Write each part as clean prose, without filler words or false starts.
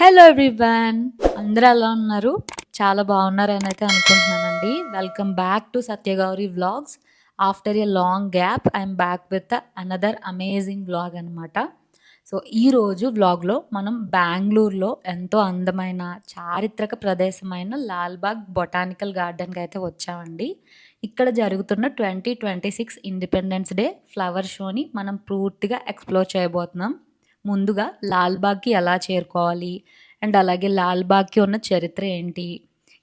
Hello everyone, అందరూ ఎలా ఉన్నారు? చాలా బాగున్నారని అయితే అనుకుంటున్నానండి. Welcome back to Satyagowri vlogs. After a long gap I'm back with another amazing vlog అనమాట. సో ఈరోజు వ్లాగ్లో మనం బెంగళూరులో ఎంతో అందమైన చారిత్రక ప్రదేశమైన లాల్బాగ్ బొటానికల్ గార్డెన్కి అయితే వచ్చామండి. ఇక్కడ జరుగుతున్న 2026 ఇండిపెండెన్స్ డే ఫ్లవర్ షోని మనం పూర్తిగా ఎక్స్ప్లోర్ చేయబోతున్నాం. ముందుగా లాల్బాగ్‌కి ఎలా చేరుకోవాలి? అండ్ అలాగే లాల్బాగ్‌కి ఉన్న చరిత్ర ఏంటి?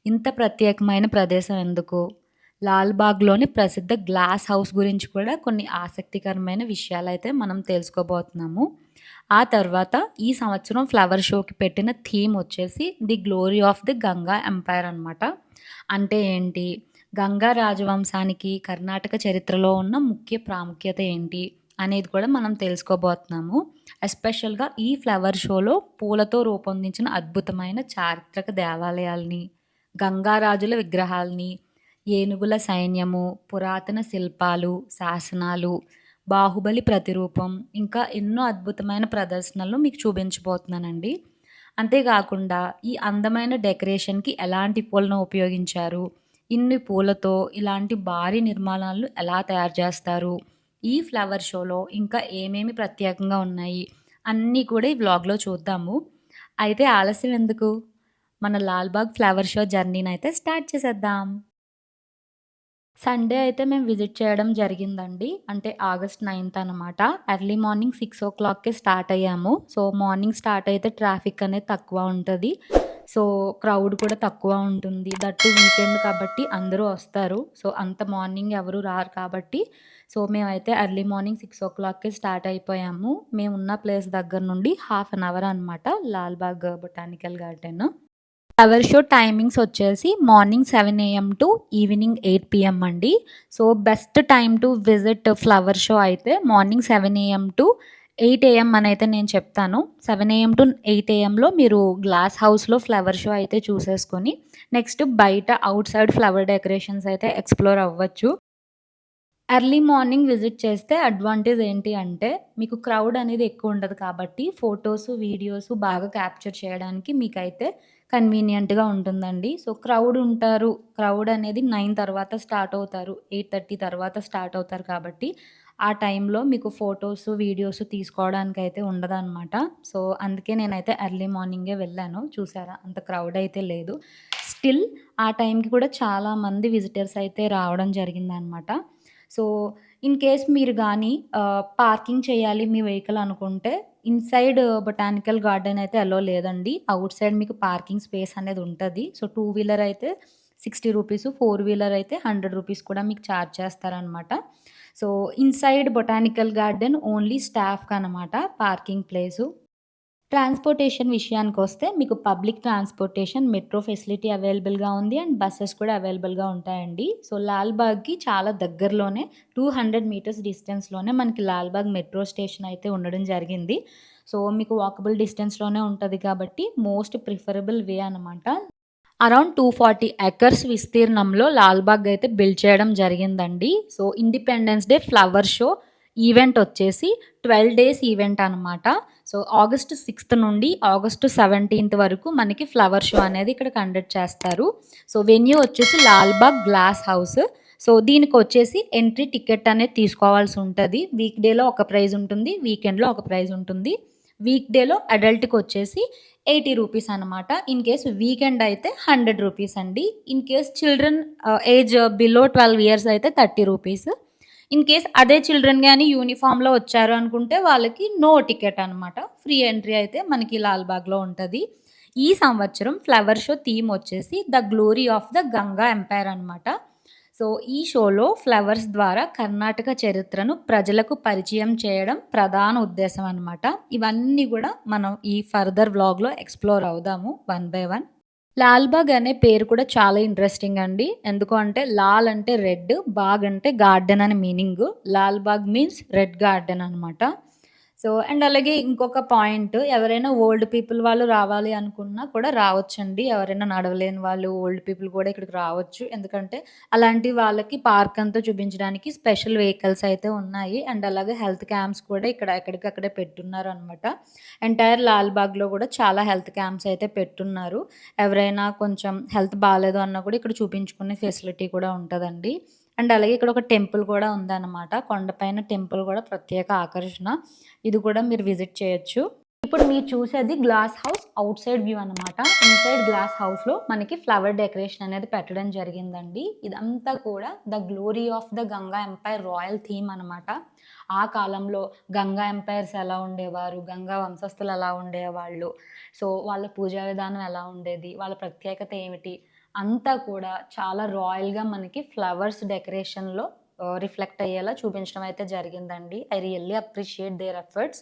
ఇంత ప్రత్యేకమైన ప్రదేశం ఎందుకు? లాల్బాగ్‌లోని ప్రసిద్ధ గ్లాస్ హౌస్ గురించి కూడా కొన్ని ఆసక్తికరమైన విషయాలైతే మనం తెలుసుకోబోతున్నాము. ఆ తర్వాత ఈ సంవత్సరం ఫ్లవర్ షోకి పెట్టిన థీమ్ వచ్చేసి the glory of the Ganga empire అనమాట. అంటే ఏంటి? గంగా రాజవంశానికి కర్ణాటక చరిత్రలో ఉన్న ముఖ్య ప్రాముఖ్యత ఏంటి? అనేది కూడా మనం తెలుసుకోబోతున్నాము. ఎస్పెషల్‌గా ఈ ఫ్లవర్ షోలో పూలతో రూపొందించిన అద్భుతమైన చారిత్రక దేవాలయాల్ని, గంగారాజుల విగ్రహాల్ని, ఏనుగుల సైన్యము, పురాతన శిల్పాలు, శాసనాలు, బాహుబలి ప్రతిరూపం, ఇంకా ఎన్నో అద్భుతమైన ప్రదర్శనలు మీకు చూపించబోతున్నానండి. అంతేకాకుండా ఈ అందమైన డెకరేషన్‌కి ఎలాంటి పూలను ఉపయోగించారు, ఇన్ని పూలతో ఇలాంటి భారీ నిర్మాణాలను ఎలా తయారు చేస్తారు, ఈ ఫ్లవర్ షోలో ఇంకా ఏమేమి ప్రత్యేకంగా ఉన్నాయి అన్నీ కూడా ఈ వ్లాగ్లో చూద్దాము. అయితే ఆలస్యం ఎందుకు, మన లాల్బాగ్ ఫ్లవర్ షో జర్నీని అయితే స్టార్ట్ చేసేద్దాం. సండే అయితే మేము విజిట్ చేయడం జరిగిందండి. అంటే ఆగస్ట్ 9థ్ అనమాట. ఎర్లీ మార్నింగ్ 6:00కే స్టార్ట్ అయ్యాము. సో మార్నింగ్ స్టార్ట్ అయితే ట్రాఫిక్ అనేది తక్కువ ఉంటుంది. సో క్రౌడ్ కూడా తక్కువ ఉంటుంది. దట్టు వీకెండ్ కాబట్టి అందరూ వస్తారు. సో అంత మార్నింగ్ ఎవరు రారు కాబట్టి సో మేమైతే ఎర్లీ మార్నింగ్ 6:00కే స్టార్ట్ అయిపోయాము. మేమున్న ప్లేస్ దగ్గర నుండి హాఫ్ అన్ అవర్ అనమాట Lalbagh botanical garden. Flower show timings వచ్చేసి morning 7 AM to evening 8 PM అండి. So best time to visit flower show అయితే మార్నింగ్ 7 AM టు 8 AM అని అయితే నేను చెప్తాను. 7 AM టు 8 AMలో మీరు గ్లాస్ హౌస్లో ఫ్లవర్ షో అయితే చూసేసుకొని నెక్స్ట్ బయట అవుట్ సైడ్ ఫ్లవర్ డెకరేషన్స్ అయితే ఎక్స్ప్లోర్ అవ్వచ్చు. ఎర్లీ మార్నింగ్ విజిట్ చేస్తే అడ్వాంటేజ్ ఏంటి అంటే మీకు క్రౌడ్ అనేది ఎక్కువ ఉండదు కాబట్టి ఫొటోస్, వీడియోస్ బాగా క్యాప్చర్ చేయడానికి మీకైతే కన్వీనియంట్‌గా ఉంటుందండి. సో క్రౌడ్ ఉంటారు. క్రౌడ్ అనేది 9 తర్వాత స్టార్ట్ అవుతారు. 8:30 తర్వాత స్టార్ట్ అవుతారు కాబట్టి ఆ టైంలో మీకు ఫొటోస్, వీడియోస్ తీసుకోవడానికైతే ఉండదనమాట. సో అందుకే నేనైతే ఎర్లీ మార్నింగే వెళ్ళాను. చూసారా అంత క్రౌడ్ అయితే లేదు. స్టిల్ ఆ టైంకి కూడా చాలామంది విజిటర్స్ అయితే రావడం జరిగిందనమాట. సో ఇన్ కేస్ మీరు గానీ పార్కింగ్ చేయాలి మీ వెహికల్ అనుకుంటే ఇన్‌సైడ్ బొటానికల్ గార్డెన్ అయితే అలో లేదండి. ఔట్ సైడ్ మీకు పార్కింగ్ స్పేస్ అనేది ఉంటది. సో, 2 వీలర్ అయితే రూ. 60, 4 వీలర్ అయితే రూ. 100 కూడా మీకు చార్జ్ చేస్తారనమాట. So, inside botanical garden only స్టాఫ్‌కనమాట పార్కింగ్ ప్లేసు. ట్రాన్స్‌పోర్టేషన్ విషయానికొస్తే మీకు పబ్లిక్ ట్రాన్స్‌పోర్టేషన్, మెట్రో ఫెసిలిటీ అవైలబుల్‌గా ఉంది. అండ్ బసెస్ కూడా అవైలబుల్‌గా ఉంటాయండి. సో, లాల్‌బాగ్‌కి చాలా దగ్గరలోనే 200 మీటర్స్ డిస్టెన్స్‌లోనే మనకి లాల్‌బాగ్ మెట్రో స్టేషన్ అయితే ఉండడం జరిగింది. సో, మీకు వాకబుల్ డిస్టెన్స్‌లోనే ఉంటది కాబట్టి మోస్ట్ ప్రిఫరబుల్ వే అనమాట. అరౌండ్ 240 ఎకర్స్ విస్తీర్ణంలో లాల్‌బాగ్ అయితే బిల్డ్ చేయడం జరిగిందండి. So, independence day flower show event వచ్చేసి 12 డేస్ ఈవెంట్ అనమాట. సో, ఆగస్ట్ 6థ్ నుండి ఆగస్ట్ 17థ్ వరకు మనకి ఫ్లవర్ షో అనేది ఇక్కడ కండక్ట్ చేస్తారు. సో, వెన్యూ వచ్చేసి లాల్‌బాగ్ గ్లాస్ హౌస్. సో, దీనికొచ్చేసి ఎంట్రీ టికెట్ అనేది తీసుకోవాల్సి ఉంటది. వీక్ డేలో ఒక ప్రైజ్ ఉంటుంది. వీకెండ్‌లో ఒక ప్రైజ్ ఉంటుంది. వీక్ డేలో అడల్ట్‌కొచ్చేసి రూ. 80 అనమాట. ఇన్ కేస్ వీకెండ్ అయితే రూ. 100 అండి. In case children age below 12 years అయితే రూ. 30. ఇన్ కేస్ అదే చిల్డ్రన్ గాని యూనిఫామ్‌లో వచ్చారు అనుకుంటే వాళ్ళకి నో టికెట్ అనమాట. ఫ్రీ ఎంట్రీ అయితే మనకి లాల్‌బాగ్‌లో ఉంటది. ఈ సంవత్సరం ఫ్లవర్ షో థీమ్ వచ్చేసి the glory of the Ganga empire అనమాట. సో, ఈ షోలో ఫ్లవర్స్ ద్వారా కర్ణాటక చరిత్రను ప్రజలకు పరిచయం చేయడం ప్రధాన ఉద్దేశం అనమాట. ఇవన్నీ గూడా మనం ఈ ఫర్దర్ వ్లాగ్‌లో ఎక్స్‌ప్లోర్ అవుదాము వన్ బై వన్. లాల్‌బాగ్ అనే పేరు కూడా చాలా ఇంట్రెస్టింగ్ అండి. ఎందుకు అంటే లాల్ అంటే రెడ్, బాగ్ అంటే గార్డెన్ అని meaning. Lalbagh means red garden అనమాట. సో, అండ్ అలాగే ఇంకొక పాయింట్ ఎవరైనా ఓల్డ్ పీపుల్ వాళ్ళు రావాలి అనుకున్నా కూడా రావచ్చండి. ఎవరైనా నడవలేని వాళ్ళు, ఓల్డ్ పీపుల్ కూడా ఇక్కడికి రావచ్చు. ఎందుకంటే అలాంటి వాళ్ళకి పార్క్ అంతా చూపించడానికి స్పెషల్ వెహికల్స్ అయితే ఉన్నాయి. అండ్ అలాగే హెల్త్ క్యాంప్స్ కూడా ఇక్కడ ఎక్కడికక్కడే పెట్టున్నారనమాట. ఎంటైర్ లాల్‌బాగ్‌లో కూడా చాలా హెల్త్ క్యాంప్స్ అయితే పెట్టున్నారు. ఎవరైనా కొంచెం హెల్త్ బాలేదు అన్నా కూడా ఇక్కడ చూపించుకునే ఫెసిలిటీ కూడా ఉంటదండి. అండ్ అలాగే ఇక్కడ ఒక టెంపుల్ కూడా ఉందన్నమాట. కొండపైన టెంపుల్ కూడా ప్రత్యేక ఆకర్షణ. ఇది కూడా మీరు విజిట్ చేయొచ్చు. ఇప్పుడు మీరు చూసేది glass house outside view అనమాట. ఇన్‌సైడ్ గ్లాస్ హౌస్‌లో మనకి ఫ్లవర్ డెకరేషన్ అనేది పెట్టడం జరిగిందండి. ఇదంతా కూడా the glory of the Ganga empire royal theme అనమాట. ఆ కాలంలో గంగా ఎంపైర్స్ ఎలా ఉండేవారు, గంగా వంశస్థులు ఎలా ఉండేవాళ్ళు, సో వాళ్ళ పూజా విధానం ఎలా ఉండేది, వాళ్ళ ప్రత్యేకత ఏమిటి, అంతా కూడా చాలా రాయల్‌గా మనకి ఫ్లవర్స్ డెకరేషన్‌లో రిఫ్లెక్ట్ అయ్యేలా చూపించడం అయితే జరిగిందండి. I really appreciate their efforts.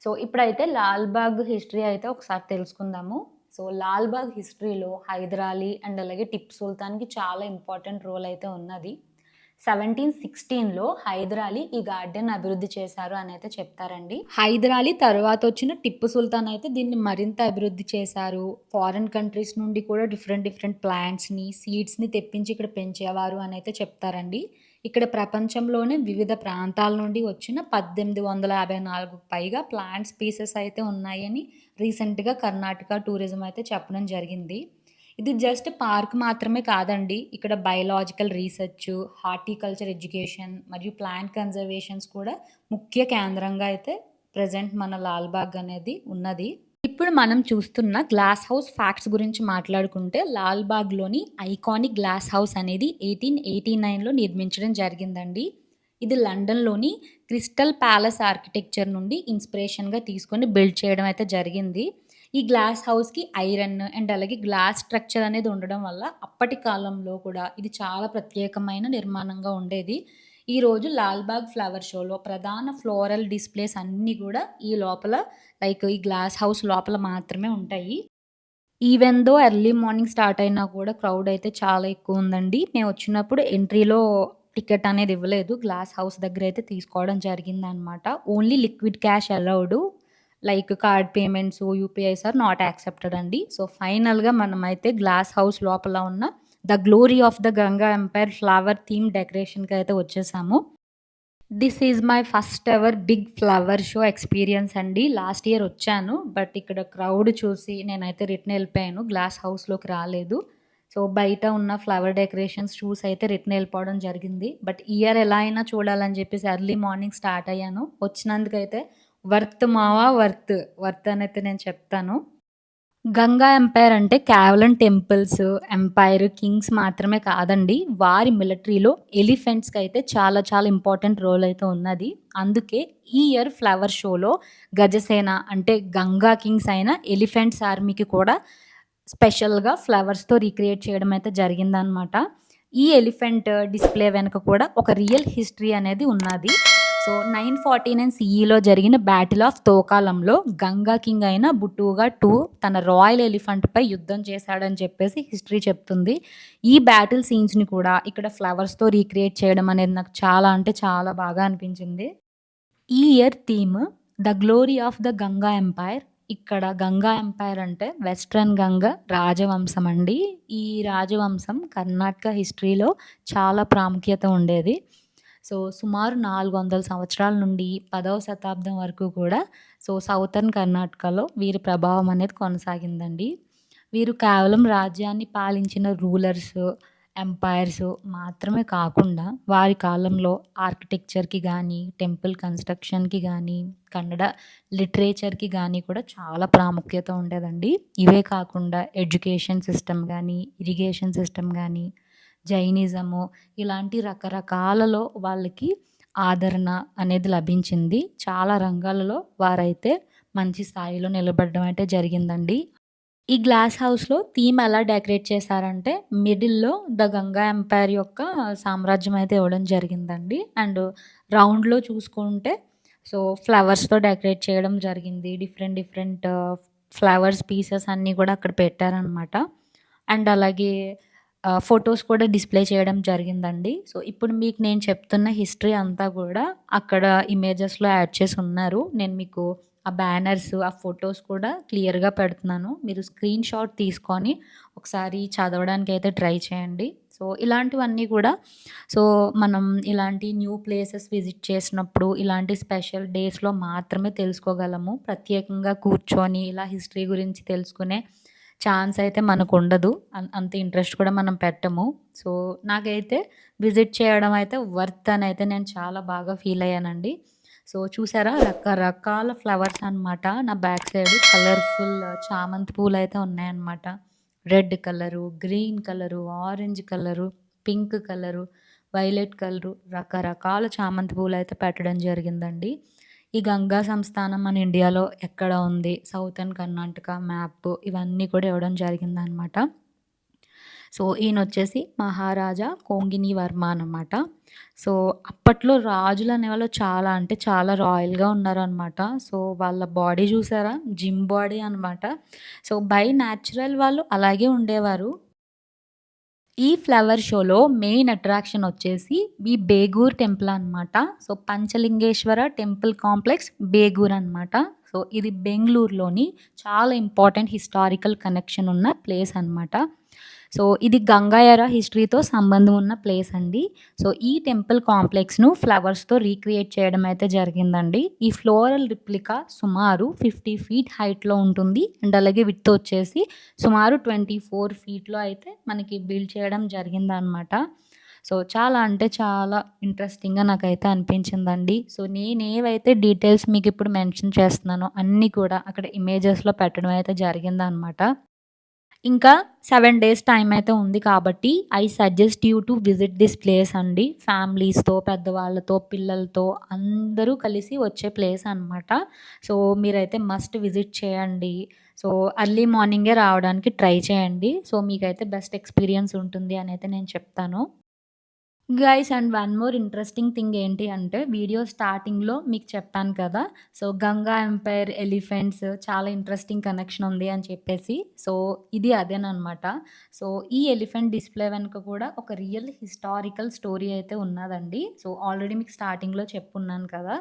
So, ఇప్పుడైతే లాల్‌బాగ్ హిస్టరీ అయితే ఒకసారి తెలుసుకుందాము. సో, లాల్‌బాగ్ హిస్టరీలో హైదరాలీ అండ్ అలాగే టిప్పు సుల్తాన్‌కి చాలా ఇంపార్టెంట్ రోల్ అయితే ఉన్నది. 1716లో హైదరాలీ ఈ గార్డెన్ అభివృద్ధి చేశారు అని అయితే చెప్తారండి. హైదరాలీ తర్వాత వచ్చిన టిప్పు సుల్తాన్ అయితే దీన్ని మరింత అభివృద్ధి చేశారు. ఫారిన్ కంట్రీస్ నుండి కూడా డిఫరెంట్ డిఫరెంట్ ప్లాంట్స్‌ని, సీడ్స్‌ని తెప్పించి ఇక్కడ పెంచేవారు అని అయితే చెప్తారండి. ఇక్కడ ప్రపంచంలోనే వివిధ ప్రాంతాల నుండి వచ్చిన 1854కు పైగా ప్లాంట్ స్పీసెస్ అయితే ఉన్నాయని రీసెంట్‌గా కర్ణాటక టూరిజం అయితే చెప్పడం జరిగింది. ఇది జస్ట్ పార్క్ మాత్రమే కాదండి. ఇక్కడ బయోలాజికల్ రీసెర్చ్, హార్టికల్చర్ ఎడ్యుకేషన్ మరియు ప్లాంట్ కన్జర్వేషన్స్ కూడా ముఖ్య కేంద్రంగా అయితే ప్రెజెంట్ మన లాల్‌బాగ్ అనేది ఉన్నది. ఇప్పుడు మనం చూస్తున్న గ్లాస్ హౌస్ ఫ్యాక్ట్స్ గురించి మాట్లాడుకుంటే లాల్‌బాగ్‌లోని ఐకానిక్ గ్లాస్ హౌస్ అనేది 1889లో నిర్మించడం జరిగిందండి. ఇది లండన్‌లోని క్రిస్టల్ ప్యాలెస్ ఆర్కిటెక్చర్ నుండి ఇన్స్పిరేషన్‌గా తీసుకొని బిల్డ్ చేయడం అయితే జరిగింది. ఈ గ్లాస్ హౌస్‌కి ఐరన్ అండ్ అలాగే గ్లాస్ స్ట్రక్చర్ అనేది ఉండడం వల్ల అప్పటి కాలంలో కూడా ఇది చాలా ప్రత్యేకమైన నిర్మాణంగా ఉండేది. ఈరోజు లాల్‌బాగ్ ఫ్లవర్ షోలో ప్రధాన ఫ్లోరల్ డిస్‌ప్లేస్ అన్నీ కూడా ఈ లోపల లైక్ ఈ గ్లాస్ హౌస్ లోపల మాత్రమే ఉంటాయి. Even though early morning start అయినా కూడా క్రౌడ్ అయితే చాలా ఎక్కువ ఉందండి. మేము వచ్చినప్పుడు ఎంట్రీలో టికెట్ అనేది ఇవ్వలేదు. గ్లాస్ హౌస్ దగ్గర అయితే తీసుకోవడం జరిగిందనమాట. Only liquid cash allowed. Like card payments, UPIs are not accepted అండి. సో, ఫైనల్‌గా మనమైతే గ్లాస్ హౌస్ లోపల ఉన్న the glory of the Ganga empire flower theme డెకరేషన్‌కి అయితే వచ్చేసాము. This is my first ever big flower show experience అండి. లాస్ట్ ఇయర్ వచ్చాను. బట్ ఇక్కడ క్రౌడ్ చూసి నేనైతే రిటర్న్ ఎళ్ళిపోయాను. గ్లాస్ హౌస్‌లోకి రాలేదు. సో, బయట ఉన్న ఫ్లవర్ డెకరేషన్స్ చూసి అయితే రిటర్న్ ఎళ్ళిపోవడం జరిగింది. బట్ ఈ ఇయర్ ఎలా అయినా చూడాలని చెప్పేసి ఎర్లీ మార్నింగ్ స్టార్ట్ అయ్యాను. వచ్చినందుకైతే వర్త్ మావా వర్త్. వర్త్ అనైతే నేను చెప్తాను. గంగా ఎంపైర్ అంటే కేవలం టెంపుల్స్, ఎంపైర్, కింగ్స్ మాత్రమే కాదండి. వారి మిలిటరీలో ఎలిఫెంట్స్‌కి అయితే చాలా చాలా ఇంపార్టెంట్ రోల్ అయితే ఉన్నది. అందుకే ఈ ఇయర్ ఫ్లవర్ షోలో గజసేన అంటే గంగా కింగ్స్ అయిన ఎలిఫెంట్స్ ఆర్మీకి కూడా స్పెషల్‌గా ఫ్లవర్స్‌తో రీక్రియేట్ చేయడం అయితే జరిగిందనమాట. ఈ ఎలిఫెంట్ డిస్‌ప్లే వెనక కూడా ఒక రియల్ హిస్టరీ అనేది ఉన్నది. సో, 949 సీఈలో జరిగిన బ్యాటిల్ ఆఫ్ తోకాలంలో గంగా కింగ్ అయిన బుటూగా II తన రాయల్ ఎలిఫెంట్‌పై యుద్ధం చేశాడని చెప్పేసి హిస్టరీ చెప్తుంది. ఈ బ్యాటిల్ సీన్స్‌ని కూడా ఇక్కడ ఫ్లవర్స్‌తో రీక్రియేట్ చేయడం అనేది నాకు చాలా అంటే చాలా బాగా అనిపించింది. ఈ year theme the glory of the Ganga empire. ఇక్కడ గంగా ఎంపైర్ అంటే వెస్ట్రన్ గంగ రాజవంశం అండి. ఈ రాజవంశం కర్ణాటక హిస్టరీలో చాలా ప్రాముఖ్యత ఉండేది. సో, సుమారు 400 సంవత్సరాల నుండి 10వ శతాబ్దం వరకు కూడా సో, సౌతర్న్ కర్ణాటకలో వీరి ప్రభావం అనేది కొనసాగిందండి. వీరు కేవలం రాజ్యాన్ని పాలించిన రూలర్స్, ఎంపైర్స్ మాత్రమే కాకుండా వారి కాలంలో ఆర్కిటెక్చర్‌కి గానీ, టెంపుల్ కన్‌స్ట్రక్షన్‌కి గానీ, కన్నడ లిటరేచర్‌కి గానీ కూడా చాలా ప్రాముఖ్యత ఉండేదండి. ఇవే కాకుండా ఎడ్యుకేషన్ సిస్టమ్ గానీ, ఇరిగేషన్ సిస్టమ్ గానీ, జైనిజము ఇలాంటి రకరకాలలో వాళ్ళకి ఆదరణ అనేది లభించింది. చాలా రంగాలలో వారైతే మంచి స్థాయిలో నిలబడడం అయితే జరిగిందండి. ఈ గ్లాస్ హౌస్‌లో థీమ్ ఎలా డెకరేట్ చేశారంటే, మిడిల్‌లో ద గంగా ఎంపైర్ యొక్క సామ్రాజ్యం అయితే ఇవ్వడం జరిగిందండి. అండ్ రౌండ్‌లో చూసుకుంటే సో, ఫ్లవర్స్‌తో డెకరేట్ చేయడం జరిగింది. డిఫరెంట్ డిఫరెంట్ ఫ్లవర్స్ పీసెస్ అన్నీ కూడా అక్కడ పెట్టారనమాట. అండ్ అలాగే ఫోటోస్ కూడా డిస్‌ప్లే చేయడం జరిగిందండి. సో, ఇప్పుడు మీకు నేను చెప్తున్న హిస్టరీ అంతా గూడా అక్కడ ఇమేజెస్‌లో యాడ్ చేసున్నారు. నేను మీకు ఆ బ్యానర్స్, ఆ ఫోటోస్ కూడా క్లియర్‌గా పెడుతున్నాను. మీరు స్క్రీన్ షాట్ తీసుకొని ఒకసారి చదవడానికైతే ట్రై చేయండి. సో, ఇలాంటివన్నీ కూడా సో, మనం ఇలాంటి న్యూ ప్లేసెస్ విజిట్ చేసినప్పుడు, ఇలాంటి స్పెషల్ డేస్‌లో మాత్రమే తెలుసుకోగలము. ప్రత్యేకంగా కూర్చొని ఇలా హిస్టరీ గురించి తెలుసుకునే ఛాన్స్ అయితే మనకుండదు. అంత ఇంట్రెస్ట్ కూడా మనం పెట్టము. సో, నాకైతే విజిట్ చేయడం అయితే వర్త్ అనైతే నేను చాలా బాగా ఫీల్ అయ్యానండి. సో, చూసారా రకరకాల ఫ్లవర్స్ అనమాట. నా బ్యాక్ సైడ్ కలర్‌ఫుల్ చామంతి పూలయితే ఉన్నాయన్నమాట. Red colour, green colour, orange colour, pink colour, violet colour రకరకాల చామంతి పూలయితే పెట్టడం జరిగిందండి. ఈ గంగా సంస్థానం మన ఇండియాలో ఎక్కడ ఉంది? సౌతర్న్ కర్ణాటక మ్యాప్ ఇవన్నీ కూడా ఇవ్వడం జరిగిందనమాట. సో, ఈయనొచ్చేసి మహారాజా కోంగిని వర్మ అనమాట. సో, అప్పట్లో రాజులనేవాళ్ళు చాలా అంటే చాలా రాయల్‌గా ఉన్నారనమాట. సో, వాళ్ళ బాడీ చూసారా? జిమ్ బాడీ అనమాట. సో, బై న్యాచురల్ వాళ్ళు అలాగే ఉండేవారు. ఈ ఫ్లవర్ షోలో మెయిన్ అట్రాక్షన్ వచ్చేసి ఈ బేగూర్ టెంపుల్ అనమాట. So, Panchalingeshwara temple complex Begur అనమాట. సో, ఇది బెంగుళూరులోని చాలా ఇంపార్టెంట్ హిస్టారికల్ కనెక్షన్ ఉన్న ప్లేస్ అనమాట. సో, ఇది గంగా ఎరా హిస్టరీతో సంబంధం ఉన్న ప్లేస్ అండి. సో, ఈ టెంపుల్ కాంప్లెక్స్‌ను ఫ్లవర్స్‌తో రీక్రియేట్ చేయడం అయితే జరిగిందండి. ఈ ఫ్లోరల్ రిప్లికా సుమారు 50 ఫీట్ హైట్‌లో ఉంటుంది. అండ్ అలాగే విడ్త్ వచ్చేసి సుమారు 24 ఫీట్‌లో అయితే మనకి బిల్డ్ చేయడం జరిగిందనమాట. సో, చాలా అంటే చాలా ఇంట్రెస్టింగ్‌గా నాకైతే అనిపించిందండి. సో, నేనేవైతే డీటెయిల్స్ మీకిప్పుడు మెన్షన్ చేస్తున్నానో అన్నీ కూడా అక్కడ ఇమేజెస్‌లో పెట్టడం అయితే జరిగిందనమాట. ఇంకా 7 డేస్ టైమ్ అయితే ఉంది కాబట్టి I suggest you to visit this place అండి. ఫ్యామిలీస్‌తో, పెద్దవాళ్ళతో, పిల్లలతో అందరూ కలిసి వచ్చే ప్లేస్ అనమాట. సో, మీరైతే మస్ట్ విజిట్ చేయండి. సో, ఎర్లీ మార్నింగే రావడానికి ట్రై చేయండి. సో, మీకైతే బెస్ట్ ఎక్స్‌పీరియన్స్ ఉంటుంది అనైతే నేను చెప్తాను. Guys and one more interesting thing ఏంటి అంటే వీడియో స్టార్టింగ్‌లో మీకు చెప్పాను కదా! సో, గంగా ఎంపైర్, ఎలిఫెంట్స్ చాలా ఇంట్రెస్టింగ్ కనెక్షన్ ఉంది అని చెప్పేసి. సో, ఇది అదేననమాట. సో, ఈ ఎలిఫెంట్ డిస్‌ప్లే వెనుక కూడా ఒక రియల్ హిస్టారికల్ స్టోరీ అయితే ఉన్నదండి. సో, ఆల్రెడీ మీకు స్టార్టింగ్‌లో చెప్పున్నాను కదా!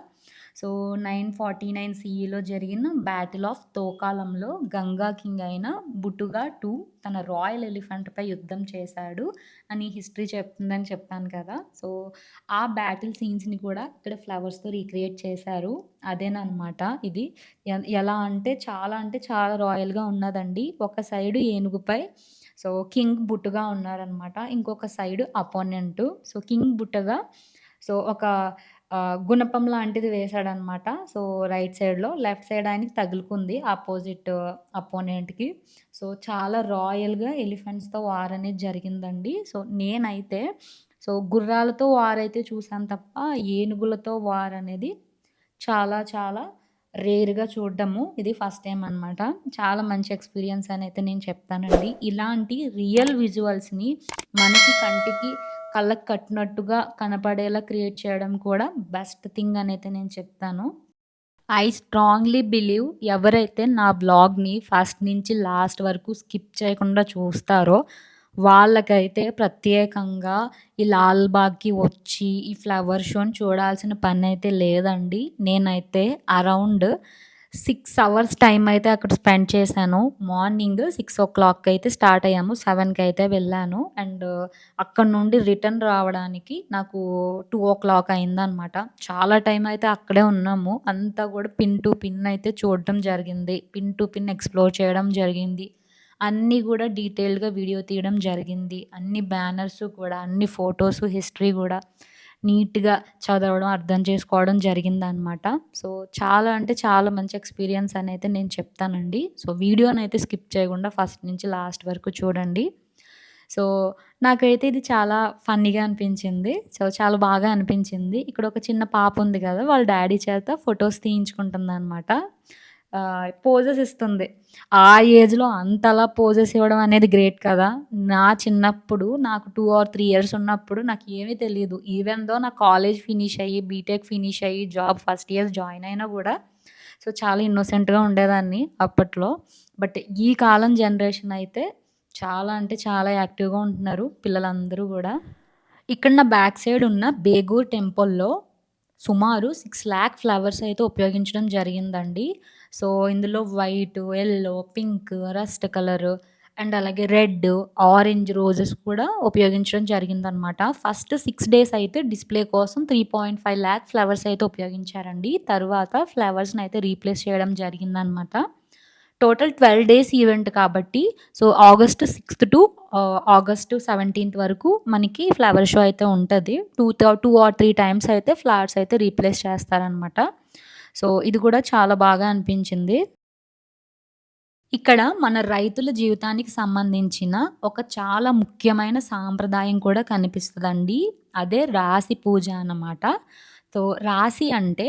సో, 949 సీఈలో జరిగిన బ్యాటిల్ ఆఫ్ తోకాలంలో గంగా కింగ్ అయిన బుటుగా II తన రాయల్ ఎలిఫెంట్‌పై యుద్ధం చేశాడు అని హిస్టరీ చెప్తుందని చెప్పాను కదా! సో, ఆ బ్యాటిల్ సీన్స్‌ని కూడా ఇక్కడ ఫ్లవర్స్‌తో రీక్రియేట్ చేశారు. అదేననమాట ఇది. అంటే చాలా రాయల్‌గా ఉన్నదండి. ఒక సైడు ఏనుగుపై సో, కింగ్ బుట్టుగా ఉన్నారనమాట. ఇంకొక సైడు అపోనెంటు. సో, కింగ్ బుట్టగా సో, ఒక గుణపం లాంటిది వేశాడనమాట. సో, రైట్ సైడ్‌లో. లెఫ్ట్ సైడ్ ఆయనకి తగులుకుంది అపోజిట్ అపోనెంట్‌కి. సో, చాలా రాయల్‌గా ఎలిఫెంట్స్‌తో వార్ అనేది జరిగిందండి. సో, నేనైతే సో, గుర్రాలతో వార్ అయితే చూసాను తప్ప, ఏనుగులతో వార్ అనేది చాలా చాలా రేర్‌గా చూడ్డము. ఇది ఫస్ట్ టైమ్ అనమాట. చాలా మంచి ఎక్స్‌పీరియన్స్ అనైతే నేను చెప్తానండి. ఇలాంటి రియల్ విజువల్స్‌ని మనకి కంటికి కళ్ళకి కట్టినట్టుగా కనపడేలా క్రియేట్ చేయడం కూడా బెస్ట్ థింగ్ అనైతే నేను చెప్తాను. ఐ స్ట్రాంగ్‌లీ బిలీవ్ ఎవరైతే నా వ్లాగ్‌ని ఫస్ట్ నుంచి లాస్ట్ వరకు స్కిప్ చేయకుండా చూస్తారో, వాళ్ళకైతే ప్రత్యేకంగా ఈ లాల్‌బాగ్‌కి వచ్చి ఈ ఫ్లవర్ షోని చూడాల్సిన పనైతే లేదండి. నేనైతే అరౌండ్ 6 అవర్స్ టైమ్ అయితే అక్కడ స్పెండ్ చేశాను. మార్నింగ్ 6:00 అయితే స్టార్ట్ అయ్యాము. 7కి అయితే వెళ్ళాను. అండ్ అక్కడి నుండి రిటర్న్ రావడానికి నాకు 2:00 అయిందనమాట. చాలా టైం అయితే అక్కడే ఉన్నాము. అంతా కూడా పిన్ టు పిన్ అయితే చూడడం జరిగింది. పిన్ టు పిన్ ఎక్స్‌ప్లోర్ చేయడం జరిగింది. అన్నీ గూడా డీటెయిల్డ్‌గా వీడియో తీయడం జరిగింది. అన్ని బ్యానర్స్ కూడా, అన్ని ఫోటోసు, హిస్టరీ గూడా నీట్‌గా చదవడం, అర్థం చేసుకోవడం జరిగిందనమాట. సో, చాలా అంటే చాలా మంచి ఎక్స్‌పీరియన్స్ అనైతే నేను చెప్తానండి. సో, వీడియోనైతే స్కిప్ చేయకుండా ఫస్ట్ నుంచి లాస్ట్ వరకు చూడండి. సో, నాకైతే ఇది చాలా ఫన్నీగా అనిపించింది. సో, చాలా బాగా అనిపించింది. ఇక్కడ ఒక చిన్న పాప ఉంది గదా! వాళ్ళ డ్యాడీ చేత ఫోటోస్ తీయించుకుంటుందనమాట. పోజెస్ ఇస్తుంది. ఆ ఏజ్‌లో అంతలా పోజెస్ ఇవ్వడం అనేది గ్రేట్ కదా! నా చిన్నప్పుడు నాకు 2 ఆర్ 3 ఇయర్స్ ఉన్నప్పుడు నాకేమీ తెలీదు. ఈవెన్ థో నా కాలేజ్ ఫినిష్ అయ్యి, బీటెక్ ఫినిష్ అయ్యి, జాబ్ ఫస్ట్ ఇయర్ జాయిన్ అయినా గూడా సో, చాలా ఇన్నోసెంట్‌గా ఉండేదాన్ని అప్పట్లో. బట్ ఈ కాలం జనరేషన్ అయితే చాలా అంటే చాలా యాక్టివ్‌గా ఉంటున్నారు పిల్లలందరూ గూడా. ఇక్కడ నా బ్యాక్ సైడ్ ఉన్న బేగూర్ టెంపుల్‌లో సుమారు 6,00,000 ఫ్లవర్స్ అయితే ఉపయోగించడం జరిగిందండి. సో, ఇందులో white, yellow, pink, rust colour and అలాగే రెడ్, ఆరెంజ్ రోజెస్ కూడా ఉపయోగించడం జరిగిందనమాట. ఫస్ట్ 6 డేస్ అయితే డిస్‌ప్లే కోసం 3.5 ఫ్లవర్స్ అయితే ఉపయోగించారండి. తరువాత ఫ్లవర్స్‌నయితే రీప్లేస్ చేయడం జరిగిందనమాట. టోటల్ 12 డేస్ ఈవెంట్ కాబట్టి సో, ఆగస్ట్ 6 టు ఆగస్ట్ 17 వరకు మనకి ఫ్లవర్ షో అయితే ఉంటది. 2 ఆర్ 3 టైమ్స్ అయితే ఫ్లవర్స్ అయితే రీప్లేస్ చేస్తారనమాట. సో, ఇది కూడా చాలా బాగా అనిపించింది. ఇక్కడ మన రైతుల జీవితానికి సంబంధించిన ఒక చాలా ముఖ్యమైన సాంప్రదాయం కూడా కనిపిస్తదండి. అదే రాశి పూజ అన్నమాట. సో, రాశి అంటే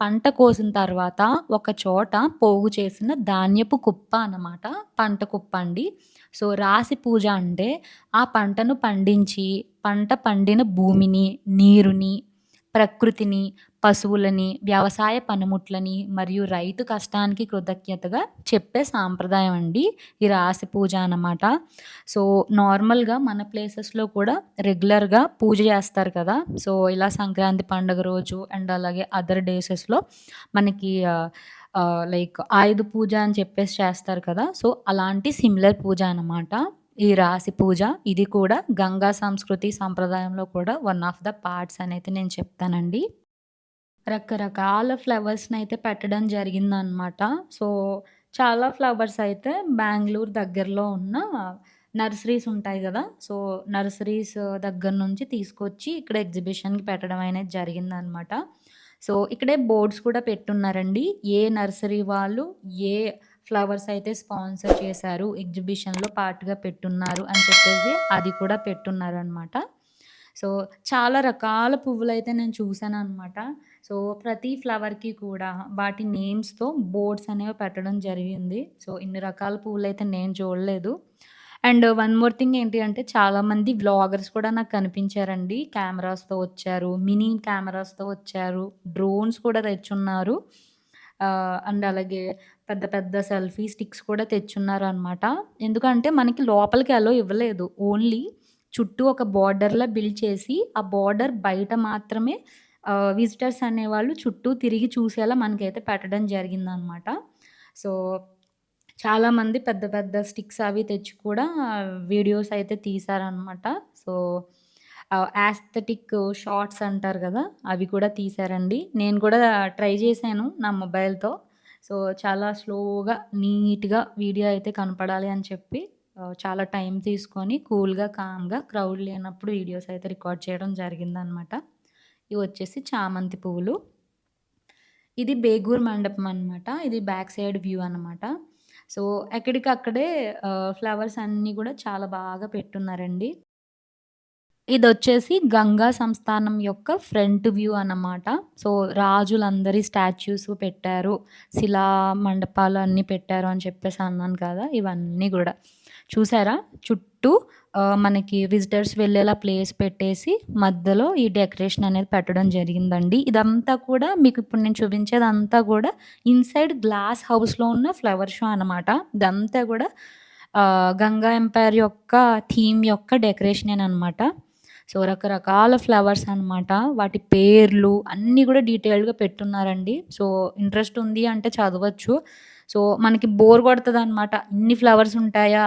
పంట కోసిన తర్వాత ఒక చోట పోగు చేసిన ధాన్యపు కుప్ప అన్నమాట. పంట కుప్ప అండి. సో, రాశి పూజ అంటే ఆ పంటను పండించి, పంట పండిన భూమిని, నీరుని, ప్రకృతిని, పశువులని, వ్యవసాయ పనిముట్లని మరియు రైతు కష్టానికి కృతజ్ఞతగా చెప్పే సాంప్రదాయం అండి. ఈ రాశి పూజ అన్నమాట. సో, నార్మల్‌గా మన ప్లేసెస్‌లో కూడా రెగ్యులర్‌గా పూజ చేస్తారు కదా! సో, ఇలా సంక్రాంతి పండుగ రోజు అండ్ అలాగే అదర్ డేసెస్‌లో మనకి లైక్ ఆయుధ పూజ అని చెప్పేసి చేస్తారు కదా! సో, అలాంటి సిమిలర్ పూజ అన్నమాట. ఈ రాశి పూజ. ఇది కూడా గంగా సంస్కృతి సంప్రదాయంలో కూడా వన్ ఆఫ్ ద పార్ట్స్ అనైతే నేను చెప్తానండి. రకరకాల ఫ్లవర్స్‌నైతే పెట్టడం జరిగిందనమాట. సో, చాలా ఫ్లవర్స్ అయితే బెంగుళూరు దగ్గరలో ఉన్న నర్సరీస్ ఉంటాయి గదా! సో, నర్సరీస్ దగ్గర నుంచి తీసుకొచ్చి ఇక్కడ ఎగ్జిబిషన్‌కి పెట్టడం అనేది జరిగిందనమాట. సో, ఇక్కడే బోర్డ్స్ కూడా పెట్టున్నారండి. ఏ నర్సరీ వాళ్ళు ఏ ఫ్లవర్స్ అయితే స్పాన్సర్ చేశారు, ఎగ్జిబిషన్‌లో పార్ట్‌గా పెట్టున్నారు అని చెప్పేసి అది కూడా పెట్టున్నారనమాట. సో, చాలా రకాల పువ్వులైతే నేను చూసాననమాట. సో, ప్రతి ఫ్లవర్‌కి కూడా వాటి నేమ్స్‌తో బోర్డ్స్ అనేవి పెట్టడం జరిగింది. సో, ఇన్ని రకాల పువ్వులైతే నేను చూడలేదు. అండ్ వన్ మోర్ థింగ్ ఏంటి అంటే చాలామంది వ్లాగర్స్ కూడా నాకు కనిపించారండి. కెమెరాస్‌తో వచ్చారు. మినీ కెమెరాస్‌తో వచ్చారు. డ్రోన్స్ కూడా తెచ్చున్నారు. అండ్ అలాగే పెద్ద పెద్ద సెల్ఫీ స్టిక్స్ కూడా తెచ్చున్నారనమాట. ఎందుకంటే మనకి లోపలికి అలో ఇవ్వలేదు. ఓన్లీ చుట్టూ ఒక బోర్డర్‌లా బిల్డ్ చేసి, ఆ బోర్డర్ బయట మాత్రమే విజిటర్స్ అనేవాళ్ళు చుట్టూ తిరిగి చూసేలా మనకైతే పెట్టడం జరిగిందనమాట. సో, చాలామంది పెద్ద పెద్ద స్టిక్స్ అవి తెచ్చి కూడా వీడియోస్ అయితే తీశారనమాట. సో, యాస్థెటిక్ షాట్స్ అంటారు గదా! అవి కూడా తీశారండి. నేను కూడా ట్రై చేశాను నా మొబైల్‌తో. సో, చాలా స్లోగా, నీట్‌గా వీడియో అయితే కనపడాలి అని చెప్పి చాలా టైం తీసుకొని కూల్‌గా, కామ్‌గా క్రౌడ్ లేనప్పుడు వీడియోస్ అయితే రికార్డ్ చేయడం జరిగిందనమాట. ఇవొచ్చేసి చామంతి పువ్వులు. ఇది బేగూర్ మండపం అనమాట. ఇది బ్యాక్ సైడ్ వ్యూ అనమాట. సో, ఎక్కడికక్కడే ఫ్లవర్స్ అన్నీ గూడా చాలా బాగా పెట్టున్నారండి. ఇదొచ్చేసి గంగా సంస్థానం యొక్క ఫ్రంట్ వ్యూ అన్నమాట. సో, రాజులందరి స్టాచ్యూస్ పెట్టారు. శిలా మండపాలు అన్నీ పెట్టారు అని చెప్పేసి అన్నాను కదా! ఇవన్నీ గూడా. చూసారా? చుట్టూ మనకి విజిటర్స్ వెళ్ళేలా ప్లేస్ పెట్టేసి మధ్యలో ఈ డెకరేషన్ అనేది పెట్టడం జరిగిందండి. ఇదంతా కూడా మీకు ఇప్పుడు నేను చూపించేదంతా గూడా ఇన్‌సైడ్ గ్లాస్ హౌస్‌లో ఉన్న ఫ్లవర్ షో అనమాట. ఇదంతా గూడా గంగా ఎంపైర్ యొక్క థీమ్ యొక్క డెకరేషనేననమాట. సో, రకరకాల ఫ్లవర్స్ అనమాట. వాటి పేర్లు అన్నీ గూడా డీటెయిల్డ్‌గా పెట్టున్నారండి. సో, ఇంట్రెస్ట్ ఉంది అంటే చదవచ్చు. సో, మనకి బోర్ కొడతదనమాట. ఇన్ని ఫ్లవర్స్ ఉంటాయా?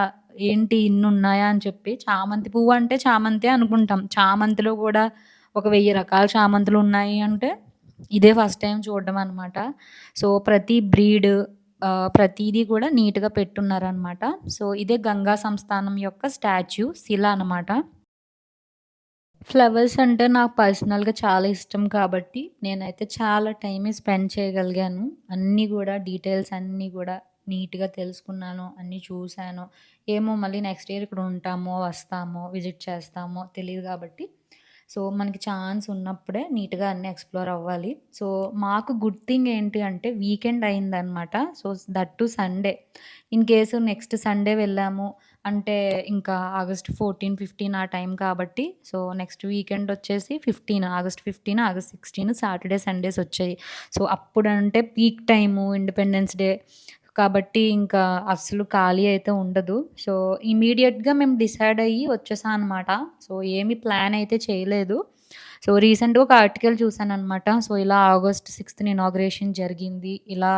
ఏంటి ఇన్నున్నాయా? అని చెప్పి. చామంతి పువ్వు అంటే చామంతే అనుకుంటాం. చామంతిలో గూడా ఒక 1000 రకాల చామంతులున్నాయి అంటే ఇదే ఫస్ట్ టైమ్ చూడడం అనమాట. సో, ప్రతి బ్రీడ్ ప్రతీదీ కూడా నీట్‌గా పెట్టున్నారనమాట. సో, ఇదే గంగా సంస్థానం యొక్క స్టాచ్యూ శిల అనమాట. ఫ్లవర్స్ అంటే నాకు పర్సనల్‌గా చాలా ఇష్టం కాబట్టి, నేనైతే చాలా టైమే స్పెండ్ చేయగలిగాను. అన్నీ గూడా డీటెయిల్స్ అన్నీ గూడా నీట్‌గా తెలుసుకున్నాను. అన్నీ చూసాను. ఏమో మళ్ళీ నెక్స్ట్ ఇయర్ ఇక్కడ ఉంటామో, వస్తామో, విజిట్ చేస్తామో తెలీదు గాబట్టి, సో, మనకి ఛాన్స్ ఉన్నప్పుడే నీట్‌గా అన్నీ ఎక్స్‌ప్లోర్ అవ్వాలి. సో, మాకు గుడ్ థింగ్ ఏంటి అంటే వీకెండ్ అయిందనమాట. So, that two Sunday. In case next Sunday వెళ్ళాము అంటే ఇంకా ఆగస్ట్ 14, 15 ఆ టైం కాబట్టి సో, నెక్స్ట్ వీకెండ్ వచ్చేసి 15 ఆగస్ట్ 15, ఆగస్ట్ 16 సాటర్‌డే, సండేస్ వచ్చాయి. సో, అప్పుడంటే పీక్ టైము ఇండిపెండెన్స్ డే కాబట్టి ఇంకా అస్సలు ఖాళీ అయితే ఉండదు. సో, ఇమ్మీడియేట్‌గా మేము డిసైడ్ అయ్యి వచ్చేసాం అనమాట. సో, ఏమి ప్లాన్ అయితే చేయలేదు. సో, రీసెంట్‌గా ఒక ఆర్టికల్ చూసాననమాట. సో, ఇలా ఆగస్ట్ 6థ్ ఇనాగ్రేషన్ జరిగింది. ఇలా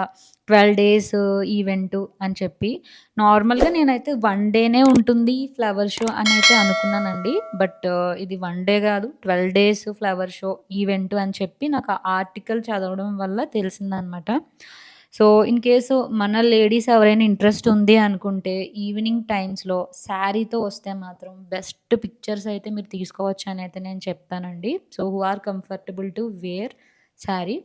12 డేస్ ఈవెంటు అని చెప్పి. నార్మల్‌గా నేనైతే 1 డేనే ఉంటుంది ఫ్లవర్ షో అనైతే అనుకున్నానండి. బట్ ఇది 1 డే గాదు. 12 డేస్ ఫ్లవర్ షో ఈవెంటు అని చెప్పి నాకు ఆ ఆర్టికల్ చదవడం వల్ల తెలిసిందనమాట. సో, ఇన్ కేసు మన లేడీస్ ఎవరైనా ఇంట్రెస్ట్ ఉంది అనుకుంటే ఈవినింగ్ టైమ్స్‌లో శారీతో వస్తే మాత్రం బెస్ట్ పిక్చర్స్ అయితే మీరు తీసుకోవచ్చనైతే నేను చెప్తానండి. So, who are comfortable to wear sari.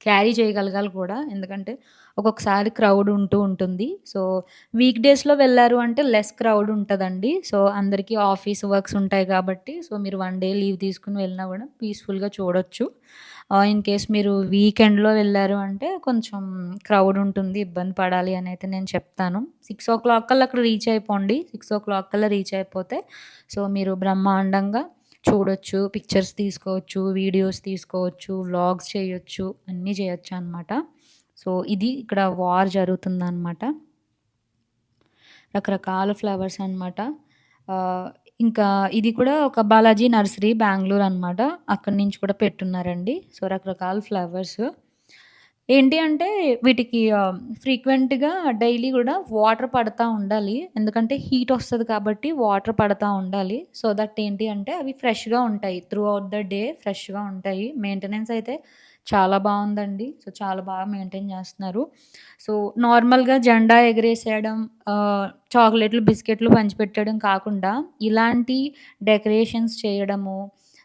Carry చేయగలగాలి కూడా. ఎందుకంటే ఒక్కొక్కసారి క్రౌడ్ ఉంటూ ఉంటుంది. సో, వీక్ డేస్‌లో వెళ్లారు అంటే లెస్ క్రౌడ్ ఉంటదండి. సో, అందరికీ ఆఫీస్ వర్క్స్ ఉంటాయి కాబట్టి సో, మీరు 1 డే లీవ్ తీసుకొని వెళ్ళినా కూడా పీస్‌ఫుల్‌గా చూడొచ్చు. ఇన్ కేస్ మీరు వీకెండ్‌లో వెళ్లారు అంటే కొంచెం క్రౌడ్ ఉంటుంది. ఇబ్బంది పడాలి అనైతే నేను చెప్తాను. 6:00 కల్లా అక్కడ రీచ్ అయిపోండి. 6:00 కల్లా రీచ్ అయిపోతే సో, మీరు బ్రహ్మాండంగా చూడొచ్చు. పిక్చర్స్ తీసుకోవచ్చు, వీడియోస్ తీసుకోవచ్చు, వ్లాగ్స్ చేయొచ్చు, అన్నీ చేయొచ్చనమాట. సో, ఇది ఇక్కడ వార్ జరుగుతుందనమాట. రకరకాల ఫ్లవర్స్ అనమాట. ఆహ్, ఇంకా ఇది కూడా ఒక బాలాజీ నర్సరీ బెంగుళూరు అనమాట. అక్కడి నుంచి కూడా పెట్టున్నారండి. సో, రకరకాల ఫ్లవర్స్. ఏంటి అంటే వీటికి ఫ్రీక్వెంట్‌గా డైలీ గూడా వాటర్ పడతా ఉండాలి. ఎందుకంటే హీట్ ఒస్తది కాబట్టి వాటర్ పడతా ఉండాలి. సో దట్ ఏంటి అంటే అవి ఫ్రెష్‌గా ఉంటాయి. త్రూ ఔట్ ద డే ఫ్రెష్‌గా ఉంటాయి. మెయింటెనెన్స్ అయితే చాలా బావుందండి. సో, చాలా బాగా మెయింటైన్ జేస్తున్నారు. సో, నార్మల్‌గా జెండా ఎగరేసేయడం, చాక్లెట్లు, బిస్కెట్లు పంచిపెట్టడం కాకుండా ఇలాంటి డెకరేషన్స్ చేయడము,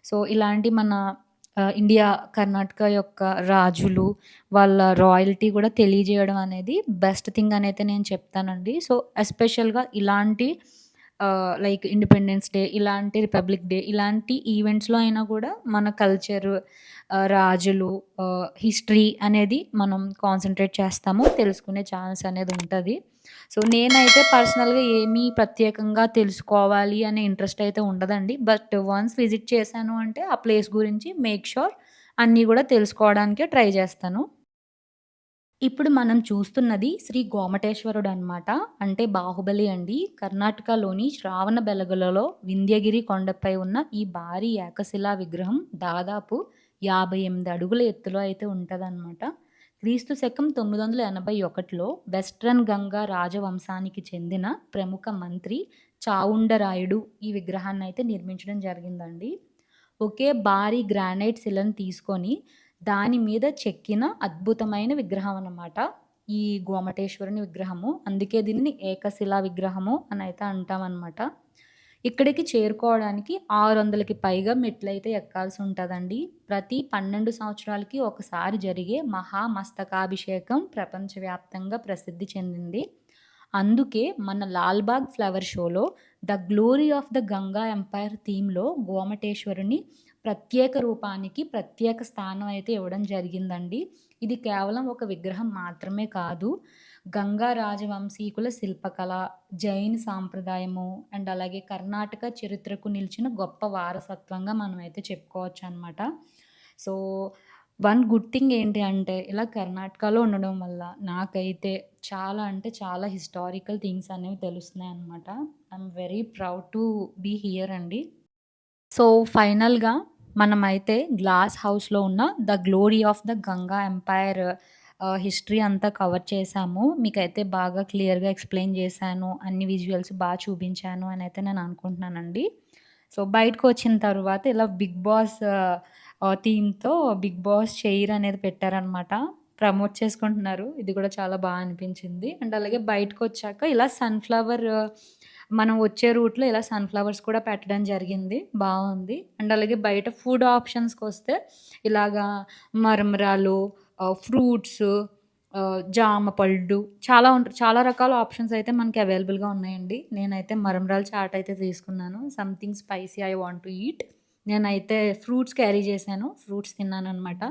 సో, ఇలాంటి మన ఇండియా, కర్ణాటక యొక్క రాజులు వాళ్ళ రాయల్టీ కూడా తెలియజేయడం అనేది బెస్ట్ థింగ్ అనైతే నేను చెప్తానండి. సో, ఎస్పెషల్‌గా ఇలాంటి లైక్ ఇండిపెండెన్స్ డే, ఇలాంటి రిపబ్లిక్ డే, ఇలాంటి ఈవెంట్స్‌లో అయినా కూడా మన కల్చర్, రాజులు, హిస్టరీ అనేది మనం కాన్సంట్రేట్ చేస్తాము. తెలుసుకునే ఛాన్స్ అనేది ఉంటది. సో, నేనైతే పర్సనల్‌గా ఏమీ ప్రత్యేకంగా తెలుసుకోవాలి అనే ఇంట్రెస్ట్ అయితే ఉండదండి. బట్ వన్స్ విజిట్ చేశాను అంటే ఆ ప్లేస్ గురించి మేక్ ష్యూర్ అన్నీ గూడా తెలుసుకోవడానికే ట్రై జేస్తాను. ఇప్పుడు మనం చూస్తున్నది శ్రీ గోమటేశ్వరుడనమాట. అంటే బాహుబలి అండి. కర్ణాటకలోని శ్రావణబెళగొలలో వింధ్యగిరి కొండపై ఉన్న ఈ భారీ ఏకశిలా విగ్రహం దాదాపు 58 అడుగుల ఎత్తులో అయితే ఉంటదనమాట. క్రీస్తు శకం 981లో వెస్ట్రన్ గంగా రాజవంశానికి చెందిన ప్రముఖ మంత్రి చావుండరాయుడు ఈ విగ్రహాన్నయితే నిర్మించడం జరిగిందండి. ఒకే భారీ గ్రానైట్ శిలను తీసుకొని దాని మీద చెక్కిన అద్భుతమైన విగ్రహం అన్నమాట. ఈ గోమటేశ్వరుని విగ్రహము. అందుకే దీన్ని ఏకశిలా విగ్రహము అనైతే అంటామనమాట. ఇక్కడికి చేరుకోవడానికి 600కి పైగా మెట్లయితే ఎక్కాల్సి ఉంటదండి. ప్రతి 12 సంవత్సరాలకి ఒకసారి జరిగే మహామస్తకాభిషేకం ప్రపంచవ్యాప్తంగా ప్రసిద్ధి చెందింది. అందుకే మన 'లాల్‌బాగ్ ఫ్లవర్ షో'లో 'the glory of the Ganga empire' థీమ్‌లో గోమటేశ్వరుని ప్రత్యేక రూపానికి ప్రత్యేక స్థానం అయితే ఇవ్వడం జరిగిందండి. ఇది కేవలం ఒక విగ్రహం మాత్రమే కాదు. గంగా రాజవంశీకుల శిల్పకళ, జైన్ సాంప్రదాయము అండ్ అలాగే కర్ణాటక చరిత్రకు నిలిచిన గొప్ప వారసత్వంగా మనమైతే చెప్పుకోవచ్చనమాట. సో, వన్ గుడ్ థింగ్ ఏంటి అంటే ఇలా కర్ణాటకలో ఉండడం వల్ల నాకైతే చాలా అంటే చాలా హిస్టారికల్ థింగ్స్ అనేవి తెలుస్తున్నాయనమాట. I'm very proud to be here అండి. సో, ఫైనల్‌గా మనమైతే గ్లాస్ హౌస్‌లో ఉన్న 'the glory of the Ganga empire' history అంతా కవర్ చేశాము. మీకైతే బాగా క్లియర్‌గా ఎక్స్‌ప్లెయిన్ చేశాను. అన్ని విజువల్స్ చూపించాను అనైతే నేను అనుకుంటున్నానండి. సో, బయటకొచ్చిన తర్వాత ఇలా 'బిగ్ బాస్' థీమ్‌తో 'బిగ్ బాస్' చైర్ అనేది పెట్టారనమాట. ప్రమోట్ చేసుకుంటున్నారు. ఇది కూడా చాలా అనిపించింది. అండ్ అలాగే బయటకొచ్చాక ఇలా సన్‌ఫ్లవర్, మనం వచ్చే రూట్‌లో ఇలా సన్‌ఫ్లవర్స్ కూడా పెట్టడం జరిగింది. బావుంది. అండ్ అలాగే బయట ఫుడ్ ఆప్షన్స్‌కొస్తే ఇలాగా మరమరాలు, ఫ్రూట్స్, జామ పళ్ళు చాలా రకాల ఆప్షన్స్ అయితే మనకి అవైలబుల్‌గా ఉన్నాయండి. నేనైతే మరమరాలు చాట్ అయితే తీసుకున్నాను. Something spicy I want to eat. నేనైతే ఫ్రూట్స్ క్యారీ చేశాను. ఫ్రూట్స్ తిన్నాననమాట.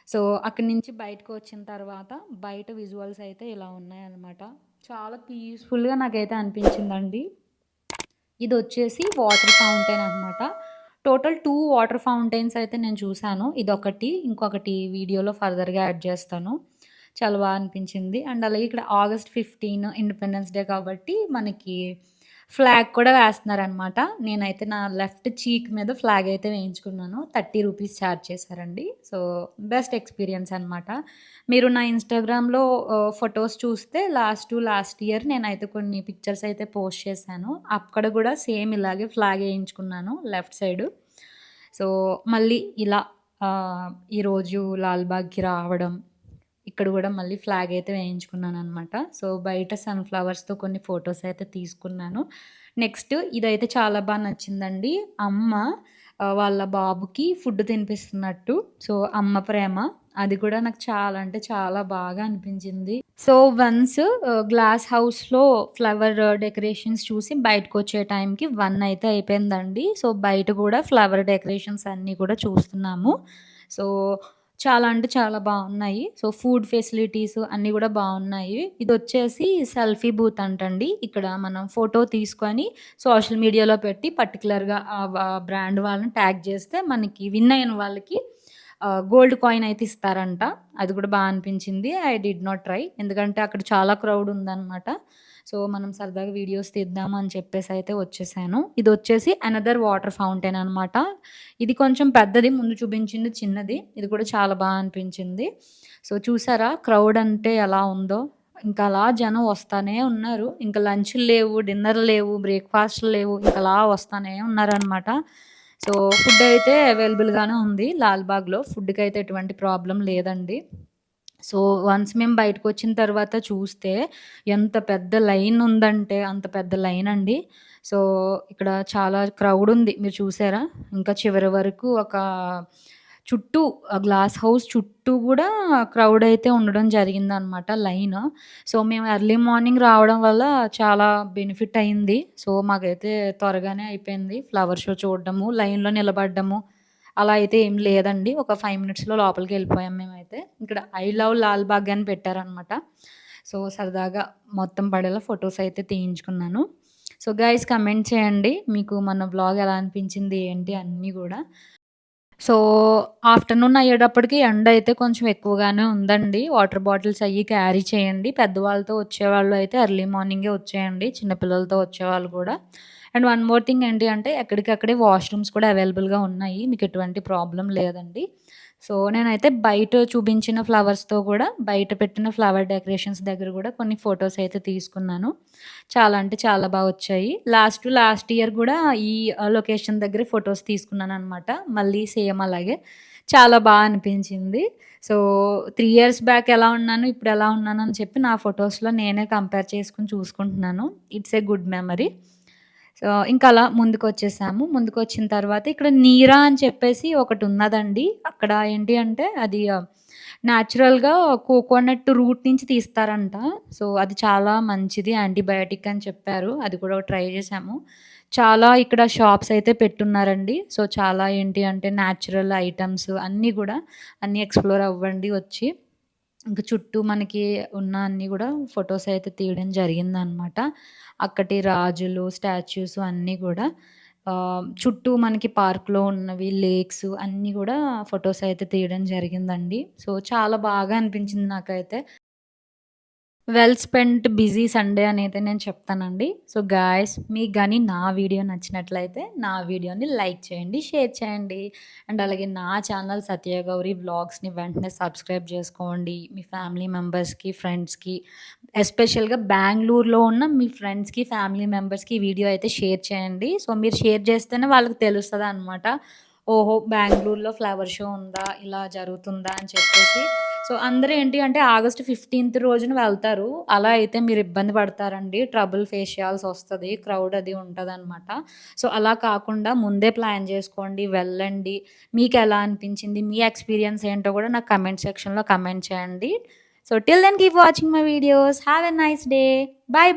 సో, అక్కడి నుంచి బయటకొచ్చిన తర్వాత బయట విజువల్స్ అయితే ఇలా ఉన్నాయన్నమాట. చాలా పీస్‌ఫుల్‌గా నాకైతే అనిపించిందండి. ఇదొచ్చేసి వాటర్ ఫౌంటైన్ అనమాట. టోటల్ 2 వాటర్ ఫౌంటైన్స్ అయితే నేను చూసాను. ఇదొకటి, ఇంకొకటి వీడియోలో ఫర్దర్‌గా యాడ్ చేస్తాను. చాలా అనిపించింది. అండ్ అలాగే ఇక్కడ ఆగస్ట్ 15 ఇండిపెండెన్స్ డే కాబట్టి మనకి ఫ్లాగ్ కూడా వేస్తున్నారనమాట. నేనైతే నా లెఫ్ట్ చీక్ మీద ఫ్లాగ్ అయితే వేయించుకున్నాను. ₹30 చార్జ్ చేశారండి. సో, బెస్ట్ ఎక్స్‌పీరియన్స్ అనమాట. మీరు నా ఇన్‌స్టాగ్రామ్‌లో ఫోటోస్ చూస్తే లాస్ట్ ఇయర్ నేనైతే కొన్ని పిక్చర్స్ అయితే పోస్ట్ చేశాను. అక్కడ గూడా సేమ్ ఇలాగే ఫ్లాగ్ ఏయించుకున్నాను లెఫ్ట్ సైడు. సో, మళ్ళీ ఇలా ఈరోజు లాల్‌బాగ్‌కి రావడం, ఇక్కడ గూడా మళ్ళీ ఫ్లాగ్ అయితే వేయించుకున్నాననమాట. సో, బయట సన్‌ఫ్లవర్స్‌తో కొన్ని ఫోటోస్ అయితే తీసుకున్నాను. నెక్స్ట్ ఇదైతే చాలా నచ్చిందండి. అమ్మ వాళ్ళ బాబుకి ఫుడ్ తినిపిస్తున్నట్టు. సో, అమ్మ ప్రేమ అది కూడా నాకు చాలా అంటే చాలా బాగా అనిపించింది. సో, వన్స్ గ్లాస్ హౌస్‌లో ఫ్లవర్ డెకరేషన్స్ చూసి బయటకొచ్చే టైంకి 1 అయితే అయిపోయిందండి. సో, బయట గూడా ఫ్లవర్ డెకరేషన్స్ అన్నీ కూడా చూస్తున్నాము. సో, చాలా అంటే చాలా బావున్నాయి. సో, ఫుడ్ ఫెసిలిటీస్ అన్నీ గూడా బావున్నాయి. ఇదొచ్చేసి సెల్ఫీ బూత్ అంటండి. ఇక్కడ మనం ఫోటో తీసుకొని సోషల్ మీడియాలో పెట్టి పర్టిక్యులర్‌గా బ్రాండ్ వాళ్ళని ట్యాగ్ చేస్తే మనకి విన్ అయిన వాళ్ళకి గోల్డ్ కాయిన్ అయితే ఇస్తారంట. అది కూడా అనిపించింది. I did not try. ఎందుకంటే అక్కడ చాలా క్రౌడ్ ఉందనమాట. సో, మనం సరదాగా వీడియోస్ తీద్దాము అని చెప్పేసి అయితే వచ్చేసాను. ఇదొచ్చేసి అనదర్ వాటర్ ఫౌంటైన్ అనమాట. ఇది కొంచెం పెద్దది. ముందు చూపించింది చిన్నది. ఇది కూడా చాలా అనిపించింది. సో, చూసారా క్రౌడ్ అంటే ఎలా ఉందో? ఇంకా అలా జనం వస్తానే ఉన్నారు. ఇంకా లంచ్‌లు లేవు, డిన్నర్‌లు లేవు, బ్రేక్‌ఫాస్ట్‌లు లేవు. ఇంకా అలా వస్తానే ఉన్నారనమాట. సో, ఫుడ్ అయితే అవైలబుల్‌గానే ఉంది లాల్‌బాగ్‌లో. ఫుడ్‌కైతే ఎటువంటి ప్రాబ్లమ్ లేదండి. సో, వన్స్ మేము బయటకొచ్చిన తర్వాత చూస్తే ఎంత పెద్ద లైన్ ఉందంటే అంత పెద్ద లైన్ అండి. సో, ఇక్కడ చాలా క్రౌడ్ ఉంది. మీరు చూసారా? ఇంకా చివరి వరకు ఒక చుట్టూ గ్లాస్ హౌస్ చుట్టూ గూడా క్రౌడ్ అయితే ఉండడం జరిగిందనమాట లైన్. సో, మేము ఎర్లీ మార్నింగ్ రావడం వల్ల చాలా బెనిఫిట్ అయింది. సో, మాకైతే త్వరగానే అయిపోయింది. ఫ్లవర్ షో చూడడము, లైన్‌లో నిలబడ్డము అలా అయితే ఏం లేదండి. ఒక 5 మినిట్స్‌లో లోపలికెళ్ళిపోయాం మేమైతే. ఇక్కడ ఐ లవ్ లాల్‌బాగ్ అని పెట్టారనమాట. సో, సరదాగా మొత్తం పడేలా ఫోటోస్ అయితే తీయించుకున్నాను. సో, గైస్ కమెంట్ చేయండి. మీకు మన వ్లాగ్ ఎలా అనిపించింది ఏంటి అన్నీ గూడా. సో, ఆఫ్టర్‌నూన్ అయ్యేటప్పటికి ఎండయితే కొంచెం ఎక్కువగానే ఉందండి. వాటర్ బాటిల్స్ అయ్యి క్యారీ చేయండి. పెద్దవాళ్ళతో వచ్చేవాళ్ళు అయితే ఎర్లీ మార్నింగే వచ్చేయండి. చిన్న పిల్లలతో వచ్చేవాళ్ళు గూడా. అండ్ వన్ మోర్ థింగ్ ఏంటి అంటే ఎక్కడికక్కడే వాష్‌రూమ్స్ కూడా అవైలబుల్‌గా ఉన్నాయి. మీకు ఎటువంటి ప్రాబ్లమ్ లేదండి. సో, నేనైతే బయట చూపించిన ఫ్లవర్స్‌తో కూడా బయట పెట్టిన ఫ్లవర్ డెకరేషన్స్ దగ్గర గూడా కొన్ని ఫోటోస్ అయితే తీసుకున్నాను. చాలా అంటే చాలా వచ్చాయి. లాస్ట్ ఇయర్ గూడా ఈ లొకేషన్ దగ్గరే ఫోటోస్ తీసుకున్నాననమాట. మళ్ళీ సేమ్ అలాగే. చాలా అనిపించింది. సో, 3 ఇయర్స్ బ్యాక్ ఎలా ఉన్నాను, ఇప్పుడు ఎలా ఉన్నానని చెప్పి నా ఫోటోస్‌లో నేనే కంపేర్ చేసుకొని చూసుకుంటున్నాను. It's a good memory. So, ఇంకా అలా ముందుకొచ్చేసాము. ముందుకొచ్చిన తర్వాత ఇక్కడ నీరా అని చెప్పేసి ఒకటున్నదండి. అక్కడ ఏంటి అంటే అది నేచురల్‌గా కోకోనట్ రూట్ నుంచి తీస్తారంట. సో, అది చాలా మంచిది యాంటీబయాటిక్ అని చెప్పారు. అది కూడా ట్రై చేశాము. చాలా ఇక్కడ షాప్స్ అయితే పెట్టున్నారండి. సో, చాలా ఏంటి అంటే నేచురల్ ఐటెమ్స్ అన్నీ గూడా అన్నీ ఎక్స్‌ప్లోర్ అవ్వండి వచ్చి. ఇంక చుట్టూ మనకి ఉన్న అన్నీ గూడా ఫోటోస్ అయితే తీయడం జరిగిందనమాట. అక్కటి రాజులు, స్టాచ్యూస్ అన్నీ గూడా చుట్టూ మనకి పార్క్‌లో ఉన్నవి, లేక్స్ అన్నీ గూడా ఫోటోస్ అయితే తీయడం జరిగిందండి. సో, చాలా బాగా అనిపించింది నాకైతే. వెల్ స్పెంట్ బిజీ సండే అనైతే నేను చెప్తానండి. సో, గాయ్స్ మీకు గాని నా వీడియో నచ్చినట్లయితే నా వీడియోని లైక్ చేయండి, షేర్ చేయండి. అండ్ అలాగే నా ఛానల్ సత్య గౌరి వ్లాగ్స్‌ని వెంటనే సబ్స్క్రైబ్ చేసుకోండి. మీ ఫ్యామిలీ మెంబర్స్‌కి, ఫ్రెండ్స్‌కి ఎస్పెషల్‌గా బెంగుళూరులో ఉన్న మీ ఫ్రెండ్స్‌కి, ఫ్యామిలీ మెంబర్స్‌కి ఈ వీడియో అయితే షేర్ చేయండి. సో, మీరు షేర్ చేస్తేనే వాళ్ళకి తెలుస్తదనమాట. ఓహో! బెంగుళూరులో ఫ్లవర్ షో ఉందా? ఇలా జరుగుతుందా? అని చెప్పేసి. సో, అందరూ ఏంటి అంటే ఆగస్ట్ 15థ్ రోజున వెళ్తారు. అలా అయితే మీరు ఇబ్బంది పడతారండి. ట్రబుల్ ఫేస్ చేయాల్సొస్తది. క్రౌడ్ అది ఉంటదనమాట. సో, అలా కాకుండా ముందే ప్లాన్ చేసుకోండి. వెళ్ళండి. మీకెలా అనిపించింది? మీ ఎక్స్‌పీరియన్స్ ఏంటో కూడా నాకు కమెంట్ సెక్షన్‌లో కమెంట్ చేయండి. So, till then keep watching my videos. Have a nice day. By.